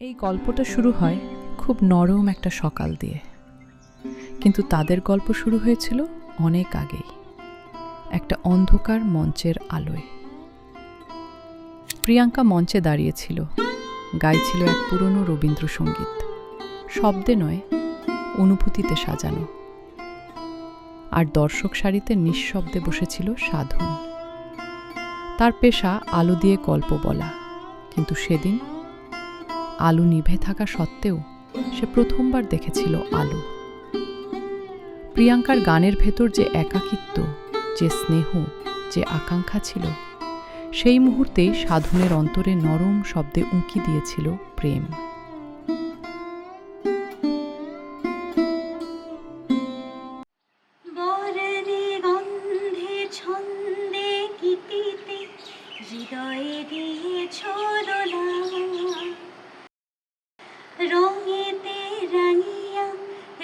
এই গল্পটা শুরু হয় খুব নরম একটা সকাল দিয়ে, কিন্তু তাদের গল্প শুরু হয়েছিল অনেক আগেই, একটা অন্ধকার মঞ্চের আলোয়। প্রিয়াঙ্কা মঞ্চে দাঁড়িয়েছিল, গাইছিল এক পুরনো রবীন্দ্রসঙ্গীত, শব্দে নয়, অনুভূতিতে সাজানো। আর দর্শক সারিতে নিঃশব্দে বসেছিল সাধন। তার পেশা আলো দিয়ে গল্প বলা, কিন্তু সেদিন আলো নিভে থাকা সত্ত্বেও সে প্রথমবার দেখেছিল আলো। প্রিয়াঙ্কার গানের ভেতর যে একাকিত্ব, যে স্নেহ, যে আকাঙ্ক্ষা ছিল, সেই মুহূর্তেই সাধনের অন্তরে নরম শব্দে উঁকি দিয়েছিল প্রেম। রঙেতে রাঙিয়া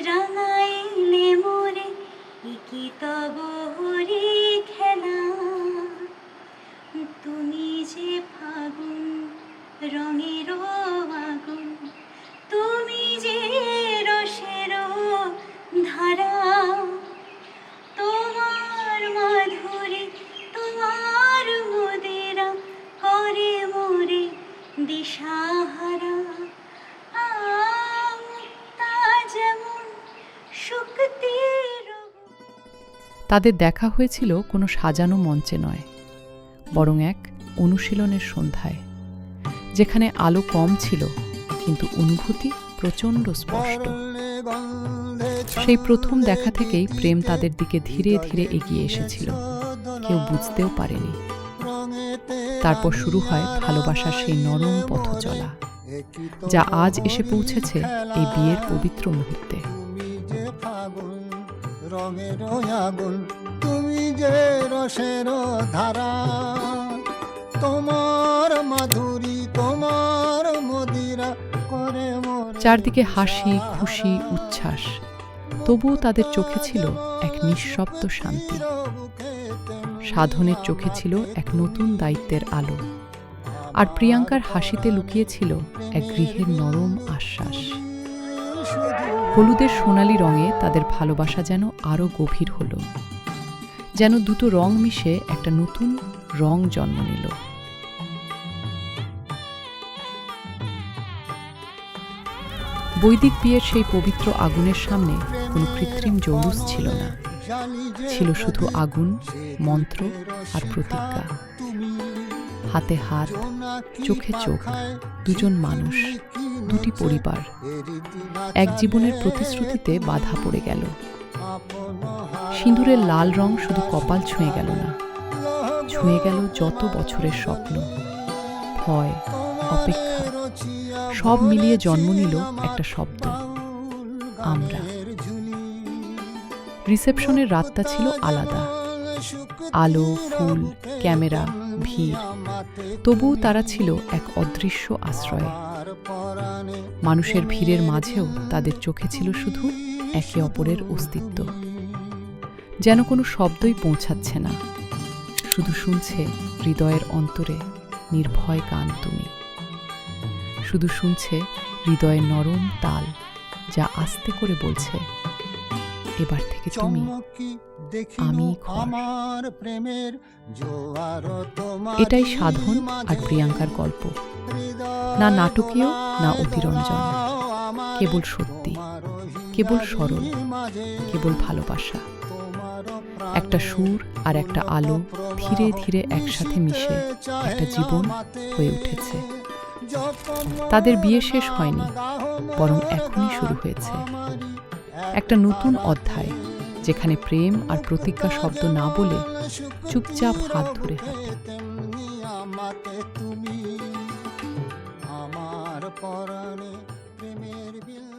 রাঙাইলে মোরে কি তব হরি খেলা। তুমি যে ফাগুন রঙের আগুন, তুমি যে রসের ধারা, তোমার মাধুরী তোমার মদিরা করে মোরে দিশাহারা। তাদের দেখা হয়েছিল কোনো সাজানো মঞ্চে নয়, বরং এক অনুশীলনের সন্ধ্যায়, যেখানে আলো কম ছিল কিন্তু অনুভূতি প্রচণ্ড স্পষ্ট। সেই প্রথম দেখা থেকেই প্রেম তাদের দিকে ধীরে ধীরে এগিয়ে এসেছিল, কেউ বুঝতেও পারেনি। তারপর শুরু হয় ভালোবাসার সেই নরম পথ চলা, যা আজ এসে পৌঁছেছে এই বিয়ের পবিত্র মুহূর্তে। রঙের আগুন, তুমি যে রসের ধারা, তোমার মাধুরী তোমার মদিরা করে মোরে। চারদিকে হাসি, খুশি, উচ্ছ্বাস, তবুও তাদের চোখে ছিল এক নিঃশব্দ শান্তি। সাধনের চোখে ছিল এক নতুন দায়িত্বের আলো, আর প্রিয়াঙ্কার হাসিতে লুকিয়েছিল এক গৃহের নরম আশ্বাস। হলুদের সোনালি রঙে তাদের ভালোবাসা যেন আরো গভীর হলো, যেন দুটো রং মিশে একটা নতুন রং জন্ম নিল। বৈদিক বিয়ের সেই পবিত্র আগুনের সামনে কোনো কৃত্রিম জৌলুস ছিল না, ছিল শুধু আগুন, মন্ত্র আর প্রতিজ্ঞা। হাতে হাত, চোখে চোখ, দুজন মানুষ, দুটি পরিবার, এক জীবনের প্রতিশ্রুতিতে বাধা পড়ে গেল। সিঁদুরের লাল রং শুধু কপাল ছুঁয়ে গেল না, ছুঁয়ে গেল যত বছরের স্বপ্ন, ভয়, অপেক্ষা, সব মিলিয়ে জন্ম নিল একটা শব্দ, আমরা। রিসেপশনের রাতটা ছিল আলাদা, আলো, ফুল, ক্যামেরা, ভিড়, তবুও তারা ছিল এক অদৃশ্য আশ্রয়ে। মানুষের ভিড়ের মাঝেও তাদের চোখে ছিল শুধু একে অপরের অস্তিত্ব, যেন কোনো শব্দই পৌঁছাচ্ছে না, শুধু শুনছে হৃদয়ের অন্তরে নির্ভয় গান তুমি, শুধু শুনছে হৃদয়ের নরম তাল, যা আস্তে করে বলছে, এবার থেকে তুমি, আমি ঘর। এটাই সাধন আর প্রিয়াঙ্কার গল্প, না নাটকীয় না অতিরঞ্জন, কেবল সত্যি, কেবল সরল, কেবল ভালোবাসা। একটা সুর আর একটা আলো ধীরে ধীরে একসাথে মিশে একটা জীবন হয়ে উঠেছে। তাদের বিয়ে শেষ হয়নি, বরং এখনই শুরু হয়েছে একটা নতুন অধ্যায়, যেখানে প্রেম আর প্রতিজ্ঞা শব্দ না বলে চুপচাপ হাত ধরে হাঁটে। আমার পরাণে প্রেমের বিল।